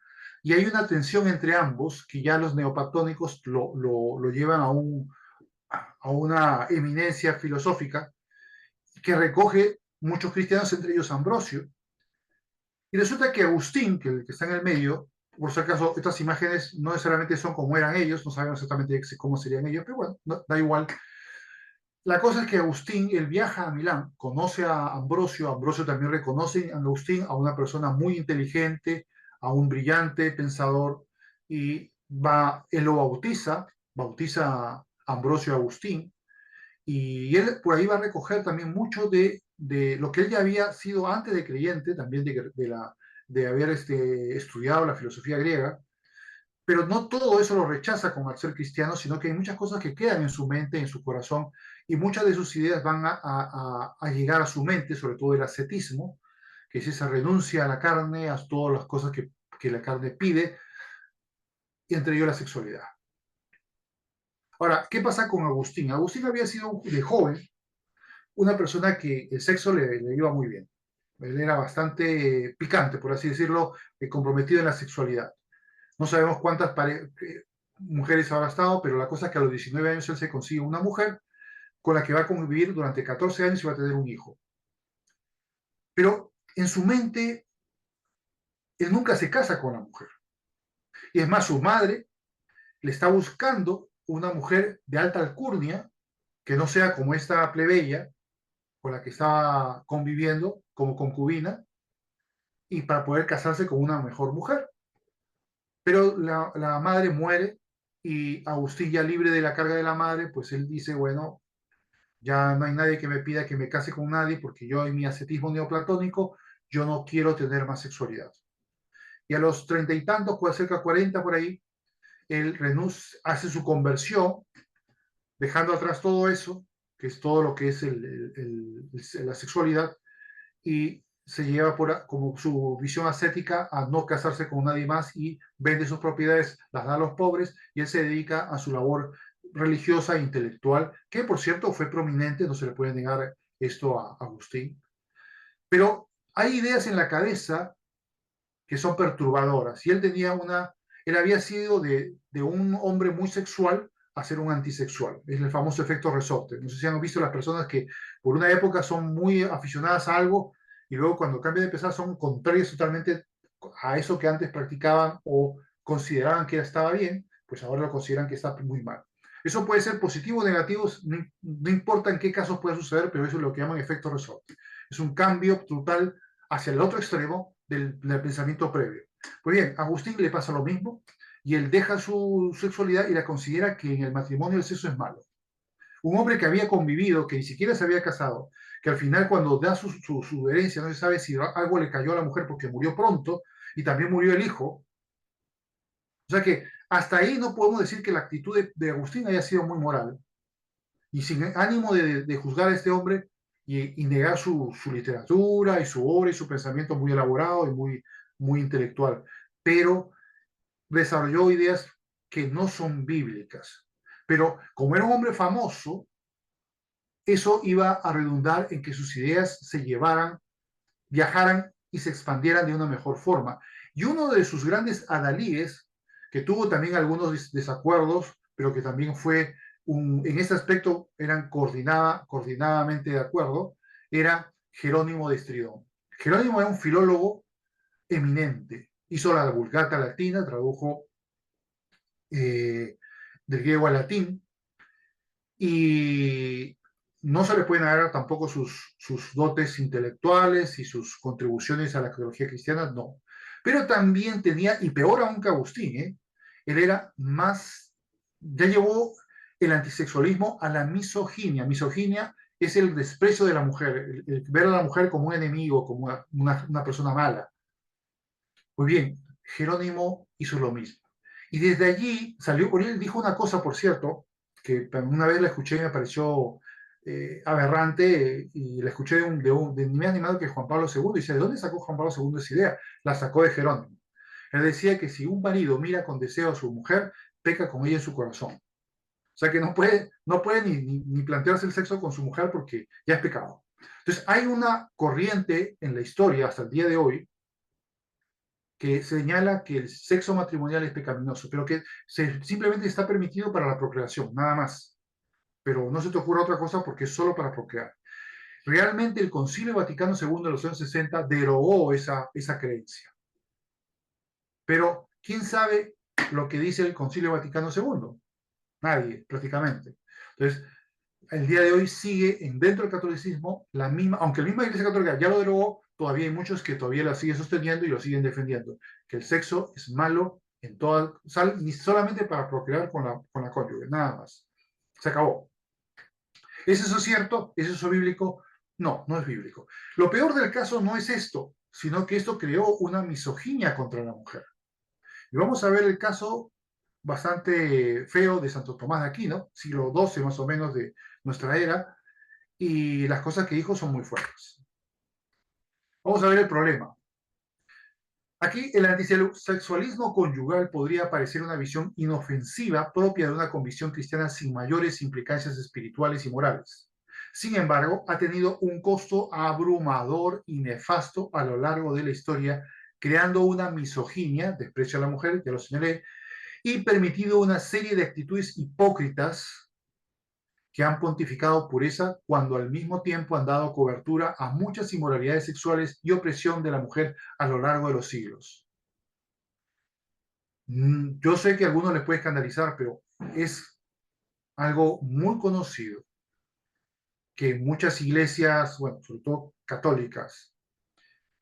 Y hay una tensión entre ambos que ya los neoplatónicos lo llevan a una eminencia filosófica que recoge muchos cristianos, entre ellos Ambrosio. Y resulta que Agustín, que está en el medio, por si acaso, estas imágenes no necesariamente son como eran ellos, no sabemos exactamente cómo serían ellos, pero bueno, da igual. La cosa es que Agustín, él viaja a Milán, conoce a Ambrosio, Ambrosio también reconoce a Agustín, a una persona muy inteligente, a un brillante pensador, y él lo bautiza a Ambrosio Agustín, y él por ahí va a recoger también mucho de lo que él ya había sido antes de creyente, también de haber estudiado la filosofía griega, pero no todo eso lo rechaza como al ser cristiano, sino que hay muchas cosas que quedan en su mente, en su corazón, y muchas de sus ideas van a llegar a su mente, sobre todo el ascetismo, que es esa renuncia a la carne, a todas las cosas que la carne pide, y entre ellos la sexualidad. Ahora, ¿qué pasa con Agustín? Agustín había sido de joven una persona que el sexo le iba muy bien. Él era bastante picante, por así decirlo, comprometido en la sexualidad. No sabemos cuántas mujeres habrá estado, pero la cosa es que a los 19 años él se consigue una mujer con la que va a convivir durante 14 años y va a tener un hijo. Pero en su mente, él nunca se casa con la mujer. Y es más, su madre le está buscando una mujer de alta alcurnia, que no sea como esta plebeya con la que estaba conviviendo como concubina, y para poder casarse con una mejor mujer. Pero la madre muere y Agustín, ya libre de la carga de la madre, pues él dice, bueno, ya no hay nadie que me pida que me case con nadie porque yo en mi ascetismo neoplatónico, yo no quiero tener más sexualidad. Y a los 30 y tantos, cerca de 40 por ahí, él hace su conversión, dejando atrás todo eso, que es todo lo que es la sexualidad, y se lleva como su visión ascética a no casarse con nadie más y vende sus propiedades, las da a los pobres y él se dedica a su labor religiosa e intelectual, que por cierto fue prominente, no se le puede negar esto a Agustín. Pero hay ideas en la cabeza que son perturbadoras y él había sido de un hombre muy sexual a ser un antisexual. Es el famoso efecto resorte. No sé si han visto las personas que por una época son muy aficionadas a algo y luego cuando cambian de empezar son contrarios totalmente a eso que antes practicaban o consideraban que estaba bien, pues ahora lo consideran que está muy mal. Eso puede ser positivo o negativo, no importa en qué casos puede suceder, pero eso es lo que llaman efecto resorte. Es un cambio total hacia el otro extremo del pensamiento previo. Pues bien, a Agustín le pasa lo mismo y él deja su sexualidad y la considera que en el matrimonio el sexo es malo. Un hombre que había convivido, que ni siquiera se había casado, que al final cuando da su herencia no se sabe si algo le cayó a la mujer porque murió pronto, y también murió el hijo. O sea que hasta ahí no podemos decir que la actitud de Agustín haya sido muy moral. Y sin ánimo de juzgar a este hombre y negar su literatura y su obra y su pensamiento muy elaborado y muy intelectual. Pero desarrolló ideas que no son bíblicas. Pero como era un hombre famoso, eso iba a redundar en que sus ideas se llevaran, viajaran y se expandieran de una mejor forma. Y uno de sus grandes adalíes, que tuvo también algunos desacuerdos, pero que también fue en este aspecto eran coordinadamente de acuerdo, era Jerónimo de Estridón. Jerónimo era un filólogo eminente, hizo la Vulgata Latina, tradujo del griego al latín, y no se le pueden negar tampoco sus dotes intelectuales y sus contribuciones a la teología cristiana, no. Pero también tenía, y peor aún que Agustín, él era más, ya llevó el antisexualismo a la misoginia. Misoginia es el desprecio de la mujer, el ver a la mujer como un enemigo, como una persona mala. Muy bien, Jerónimo hizo lo mismo. Y desde allí salió, por él dijo una cosa, por cierto, que una vez la escuché y me pareció aberrante, y la escuché de ni más ni menos que Juan Pablo II, y dice, ¿de dónde sacó Juan Pablo II esa idea? La sacó de Jerónimo. Él decía que si un marido mira con deseo a su mujer, peca con ella en su corazón. O sea que no puede ni plantearse el sexo con su mujer porque ya es pecado. Entonces hay una corriente en la historia hasta el día de hoy que señala que el sexo matrimonial es pecaminoso, pero que simplemente está permitido para la procreación, nada más. Pero no se te ocurra otra cosa porque es solo para procrear. Realmente el Concilio Vaticano II de los años 60 derogó esa creencia. Pero, ¿quién sabe lo que dice el Concilio Vaticano II? Nadie, prácticamente. Entonces, el día de hoy sigue dentro del catolicismo la misma, aunque la misma Iglesia Católica ya lo derogó, todavía hay muchos que todavía la siguen sosteniendo y lo siguen defendiendo, que el sexo es malo en toda, ni solamente para procrear con la cónyuge, nada más. Se acabó. ¿Es eso cierto? ¿Es eso bíblico? No, no es bíblico. Lo peor del caso no es esto, sino que esto creó una misoginia contra la mujer. Y vamos a ver el caso bastante feo de Santo Tomás de Aquino, siglo XII más o menos de nuestra era, y las cosas que dijo son muy fuertes. Vamos a ver el problema. Aquí el antisexualismo conyugal podría parecer una visión inofensiva propia de una convicción cristiana sin mayores implicancias espirituales y morales. Sin embargo, ha tenido un costo abrumador y nefasto a lo largo de la historia, creando una misoginia, desprecio a la mujer, ya lo señalé, y permitido una serie de actitudes hipócritas que han pontificado pureza cuando al mismo tiempo han dado cobertura a muchas inmoralidades sexuales y opresión de la mujer a lo largo de los siglos. Yo sé que a algunos les puede escandalizar, pero es algo muy conocido que muchas iglesias, bueno, sobre todo católicas,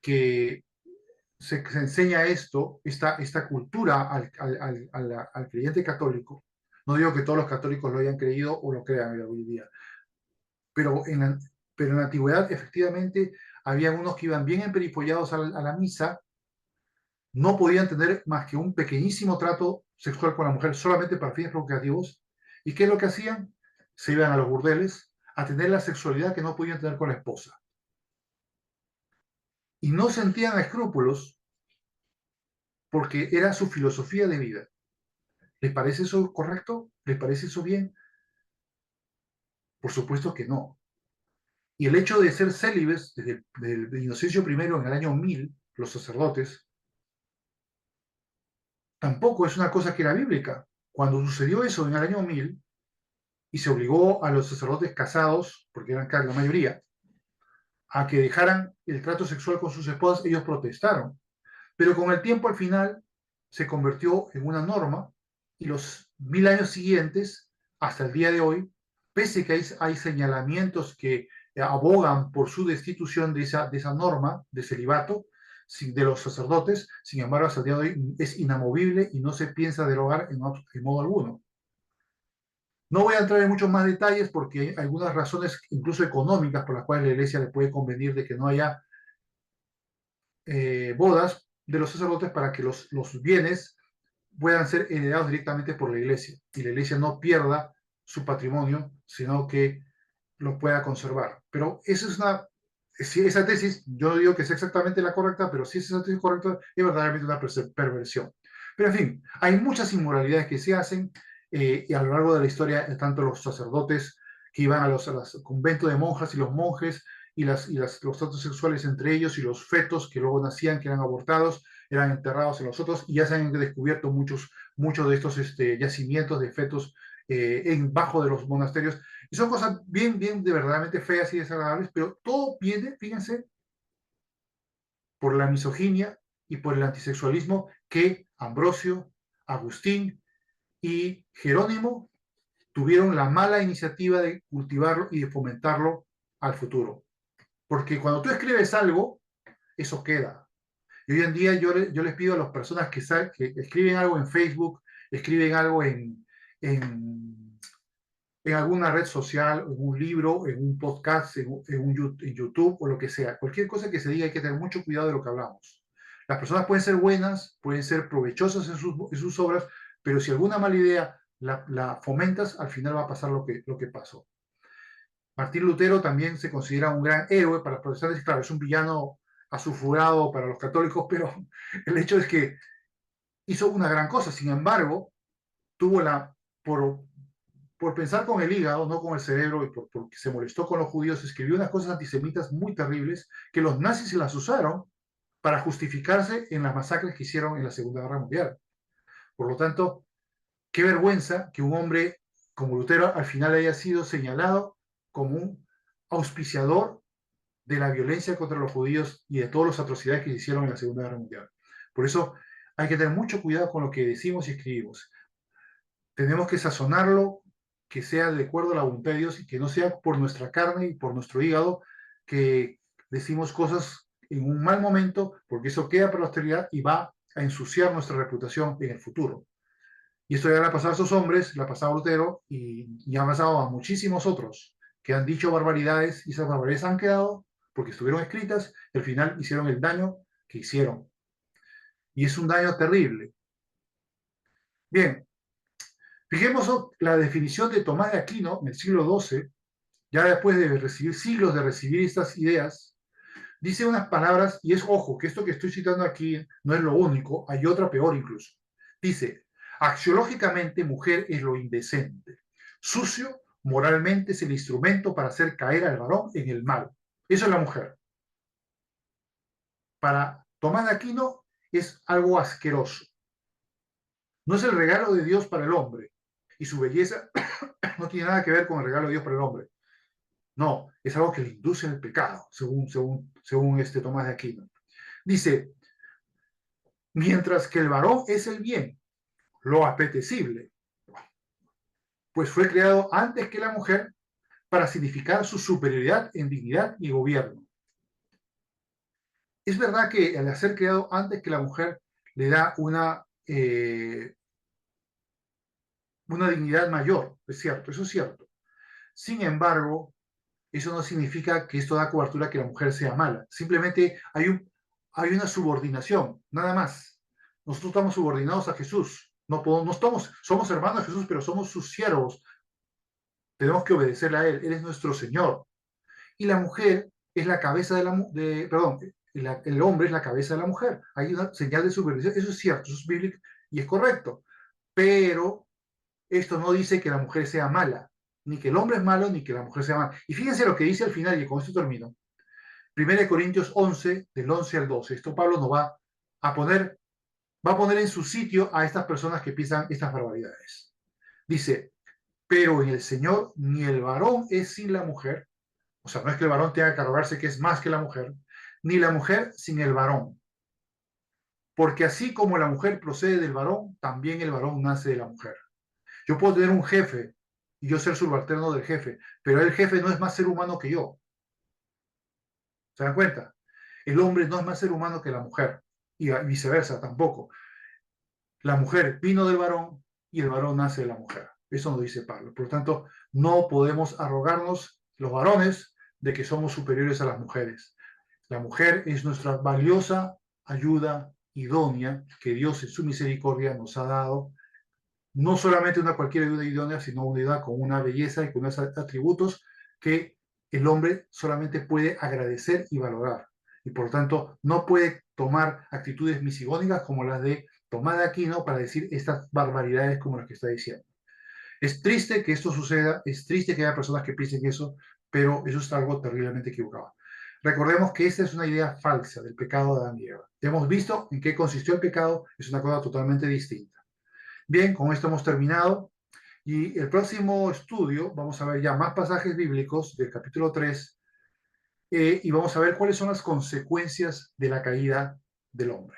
que se enseña esta cultura al creyente católico. No digo que todos los católicos lo hayan creído o lo crean hoy día, pero en la antigüedad efectivamente había unos que iban bien emperifollados a la misa, no podían tener más que un pequeñísimo trato sexual con la mujer solamente para fines procreativos. ¿Y qué es lo que hacían? Se iban a los burdeles a tener la sexualidad que no podían tener con la esposa. Y no sentían escrúpulos porque era su filosofía de vida. ¿Les parece eso correcto? ¿Les parece eso bien? Por supuesto que no. Y el hecho de ser célibes desde el Inocencio I en el año 1000, los sacerdotes, tampoco es una cosa que era bíblica. Cuando sucedió eso en el año 1000 y se obligó a los sacerdotes casados, porque eran la mayoría, a que dejaran el trato sexual con sus esposas, ellos protestaron. Pero con el tiempo al final se convirtió en una norma y los 1000 años siguientes, hasta el día de hoy, pese que hay señalamientos que abogan por su destitución de esa norma de celibato de los sacerdotes, sin embargo, hasta el día de hoy es inamovible y no se piensa derogar en modo alguno. No voy a entrar en muchos más detalles porque hay algunas razones, incluso económicas, por las cuales la iglesia le puede convenir de que no haya bodas, de los sacerdotes para que los bienes puedan ser heredados directamente por la iglesia y la iglesia no pierda su patrimonio, sino que lo pueda conservar. Pero esa es una, si esa tesis, yo no digo que sea exactamente la correcta, pero si es esa tesis correcta, es verdaderamente una perversión. Pero en fin, hay muchas inmoralidades que se hacen y a lo largo de la historia, tanto los sacerdotes que iban a los conventos de monjas y los monjes, y los tratos sexuales entre ellos y los fetos que luego nacían, que eran abortados, eran enterrados en los otros, y ya se han descubierto muchos de estos yacimientos de fetos bajo de los monasterios. Y son cosas bien de verdaderamente feas y desagradables, pero todo viene, fíjense, por la misoginia y por el antisexualismo que Ambrosio, Agustín y Jerónimo tuvieron la mala iniciativa de cultivarlo y de fomentarlo al futuro. Porque cuando tú escribes algo, eso queda. Y hoy en día yo les pido a las personas que escriben algo en Facebook, escriben algo en alguna red social, en un libro, en un podcast, en YouTube o lo que sea. Cualquier cosa que se diga hay que tener mucho cuidado de lo que hablamos. Las personas pueden ser buenas, pueden ser provechosas en sus obras, pero si alguna mala idea la fomentas, al final va a pasar lo que pasó. Martín Lutero también se considera un gran héroe para los protestantes. Claro, es un villano asulfurado para los católicos, pero el hecho es que hizo una gran cosa. Sin embargo, tuvo por pensar con el hígado, no con el cerebro, y porque se molestó con los judíos, escribió unas cosas antisemitas muy terribles que los nazis se las usaron para justificarse en las masacres que hicieron en la Segunda Guerra Mundial. Por lo tanto, qué vergüenza que un hombre como Lutero al final haya sido señalado como un auspiciador de la violencia contra los judíos y de todas las atrocidades que se hicieron en la Segunda Guerra Mundial. Por eso hay que tener mucho cuidado con lo que decimos y escribimos. Tenemos que sazonarlo, que sea de acuerdo a la voluntad de Dios y que no sea por nuestra carne y por nuestro hígado que decimos cosas en un mal momento, porque eso queda para la austeridad y va a ensuciar nuestra reputación en el futuro. Y esto ya le ha pasado a esos hombres, le ha pasado a Lutero y ha pasado a muchísimos otros que han dicho barbaridades y esas barbaridades han quedado porque estuvieron escritas y al final hicieron el daño que hicieron. Y es un daño terrible. Bien, fijemos la definición de Tomás de Aquino en el siglo XII, ya después de recibir siglos de recibir estas ideas, dice unas palabras, y es ojo, que esto que estoy citando aquí no es lo único, hay otra peor incluso. Dice, axiológicamente mujer es lo indecente, sucio moralmente es el instrumento para hacer caer al varón en el mal. Eso es la mujer. Para Tomás de Aquino es algo asqueroso. No es el regalo de Dios para el hombre, y su belleza no tiene nada que ver con el regalo de Dios para el hombre. No, es algo que le induce al pecado, según este Tomás de Aquino. Dice, mientras que el varón es el bien, lo apetecible, pues fue creado antes que la mujer para significar su superioridad en dignidad y gobierno. Es verdad que al ser creado antes que la mujer le da una dignidad mayor, es cierto, eso es cierto. Sin embargo, eso no significa que esto da cobertura a que la mujer sea mala. Simplemente hay una subordinación, nada más. Nosotros estamos subordinados a Jesús. Somos hermanos de Jesús, pero somos sus siervos. Tenemos que obedecerle a Él. Él es nuestro Señor. Y la mujer es la cabeza el hombre es la cabeza de la mujer. Hay una señal de supervisión. Eso es cierto, eso es bíblico y es correcto. Pero esto no dice que la mujer sea mala, ni que el hombre es malo, ni que la mujer sea mala. Y fíjense lo que dice al final, y con esto termino. 1 Corintios 11, del 11 al 12. Esto Pablo nos va a poner en su sitio a estas personas que piensan estas barbaridades. Dice, pero en el Señor ni el varón es sin la mujer, o sea, no es que el varón tenga que arrogarse que es más que la mujer, ni la mujer sin el varón. Porque así como la mujer procede del varón, también el varón nace de la mujer. Yo puedo tener un jefe y yo ser subalterno del jefe, pero el jefe no es más ser humano que yo. ¿Se dan cuenta? El hombre no es más ser humano que la mujer y viceversa tampoco. La mujer vino del varón y el varón nace de la mujer. Eso nos dice Pablo. Por lo tanto, no podemos arrogarnos los varones de que somos superiores a las mujeres. La mujer es nuestra valiosa ayuda idónea que Dios en su misericordia nos ha dado, no solamente una cualquier ayuda idónea, sino una ayuda con una belleza y con unos atributos que el hombre solamente puede agradecer y valorar. Y por lo tanto, no puede tomar actitudes misigónicas como las de Tomás de Aquino para decir estas barbaridades como las que está diciendo. Es triste que esto suceda, es triste que haya personas que piensen eso, pero eso es algo terriblemente equivocado. Recordemos que esta es una idea falsa del pecado de Adán y Eva. Hemos visto en qué consistió el pecado, es una cosa totalmente distinta. Bien, con esto hemos terminado y el próximo estudio vamos a ver ya más pasajes bíblicos del capítulo 3 y vamos a ver cuáles son las consecuencias de la caída del hombre.